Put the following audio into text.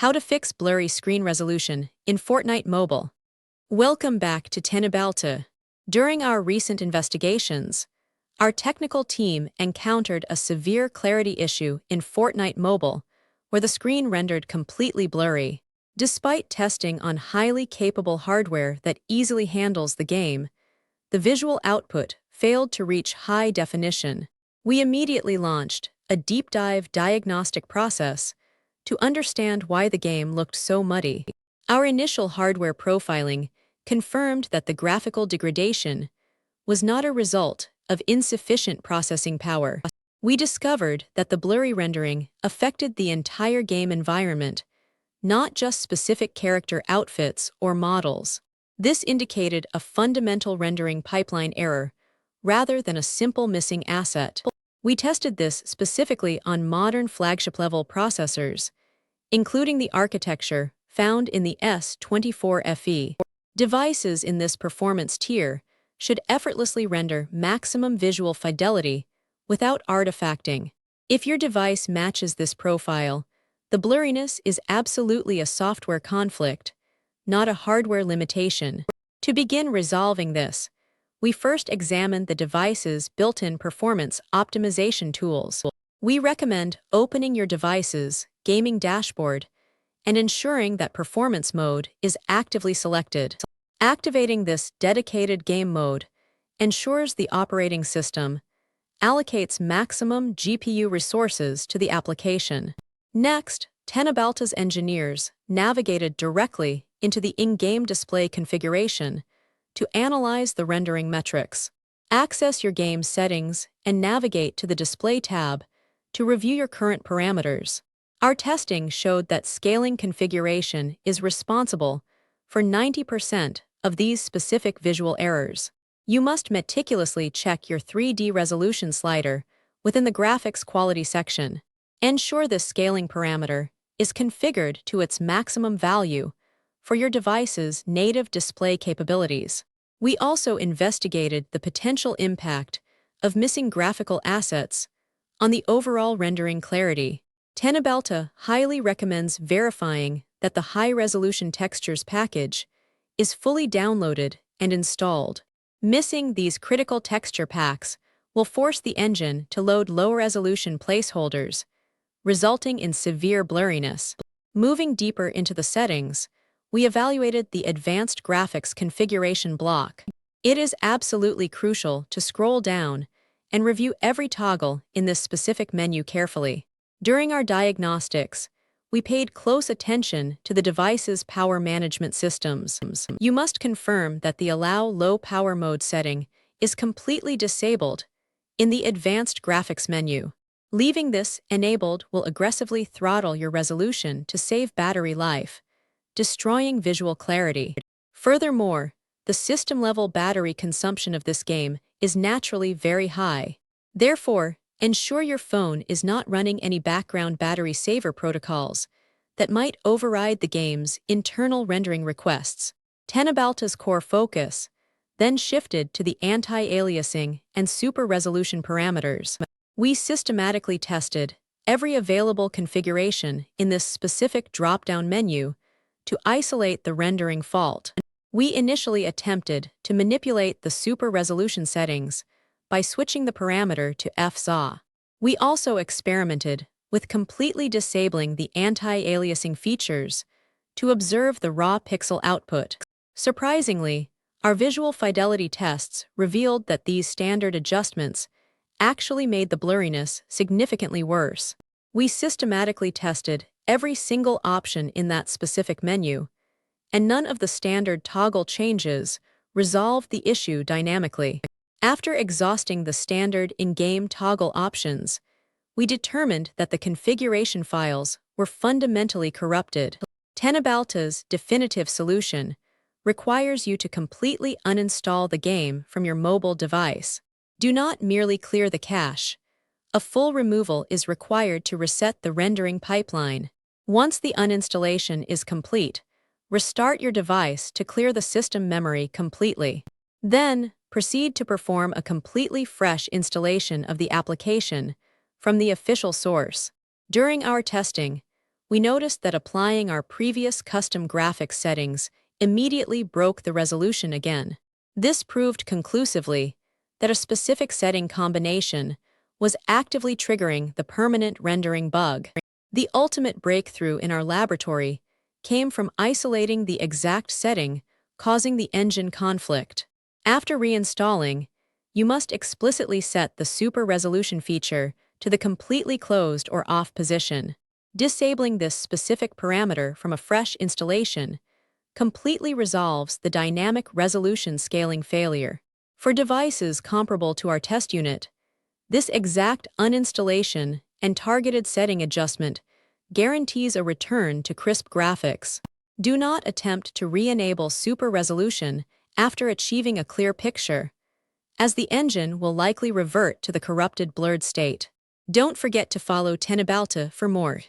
How to fix blurry screen resolution in Fortnite Mobile. Welcome back to Teknobalta. During our recent investigations, our technical team encountered a severe clarity issue in Fortnite Mobile where the screen rendered completely blurry. Despite testing on highly capable hardware that easily handles the game, the visual output failed to reach high definition. We immediately launched a deep dive diagnostic process to understand why the game looked so muddy. Our initial hardware profiling confirmed that the graphical degradation was not a result of insufficient processing power. We discovered that the blurry rendering affected the entire game environment, not just specific character outfits or models. This indicated a fundamental rendering pipeline error rather than a simple missing asset. We tested this specifically on modern flagship-level processors, including the architecture found in the S24FE. Devices in this performance tier should effortlessly render maximum visual fidelity without artifacting. If your device matches this profile, the blurriness is absolutely a software conflict, not a hardware limitation. To begin resolving this, we first examined the device's built-in performance optimization tools. We recommend opening your device's gaming dashboard and ensuring that performance mode is actively selected. Activating this dedicated game mode ensures the operating system allocates maximum GPU resources to the application. Next, Teknobalta's engineers navigated directly into the in-game display configuration to analyze the rendering metrics. Access your game's settings and navigate to the Display tab to review your current parameters. Our testing showed that scaling configuration is responsible for 90% of these specific visual errors. You must meticulously check your 3D resolution slider within the graphics quality section. Ensure this scaling parameter is configured to its maximum value for your device's native display capabilities. We also investigated the potential impact of missing graphical assets on the overall rendering clarity. Teknobalta highly recommends verifying that the high-resolution textures package is fully downloaded and installed. Missing these critical texture packs will force the engine to load low-resolution placeholders, resulting in severe blurriness. Moving deeper into the settings, we evaluated the Advanced Graphics configuration block. It is absolutely crucial to scroll down and review every toggle in this specific menu carefully. During our diagnostics, we paid close attention to the device's power management systems. You must confirm that the Allow Low Power Mode setting is completely disabled in the Advanced Graphics menu. Leaving this enabled will aggressively throttle your resolution to save battery life, destroying visual clarity. Furthermore, the system-level battery consumption of this game is naturally very high. Therefore, ensure your phone is not running any background battery saver protocols that might override the game's internal rendering requests. Teknobalta's core focus then shifted to the anti-aliasing and super-resolution parameters. We systematically tested every available configuration in this specific drop-down menu to isolate the rendering fault. We initially attempted to manipulate the super-resolution settings by switching the parameter to FSAW. We also experimented with completely disabling the anti-aliasing features to observe the raw pixel output. Surprisingly, our visual fidelity tests revealed that these standard adjustments actually made the blurriness significantly worse. We systematically tested every single option in that specific menu, and none of the standard toggle changes resolved the issue dynamically. After exhausting the standard in-game toggle options, we determined that the configuration files were fundamentally corrupted. Teknobalta's definitive solution requires you to completely uninstall the game from your mobile device. Do not merely clear the cache. A full removal is required to reset the rendering pipeline. Once the uninstallation is complete, restart your device to clear the system memory completely. Then, proceed to perform a completely fresh installation of the application from the official source. During our testing, we noticed that applying our previous custom graphics settings immediately broke the resolution again. This proved conclusively that a specific setting combination was actively triggering the permanent rendering bug. The ultimate breakthrough in our laboratory came from isolating the exact setting causing the engine conflict. After reinstalling, you must explicitly set the super resolution feature to the completely closed or off position. Disabling this specific parameter from a fresh installation completely resolves the dynamic resolution scaling failure. For devices comparable to our test unit, this exact uninstallation and targeted setting adjustment guarantees a return to crisp graphics. Do not attempt to re-enable super resolution after achieving a clear picture, as the engine will likely revert to the corrupted blurred state. Don't forget to follow Teknobalta for more.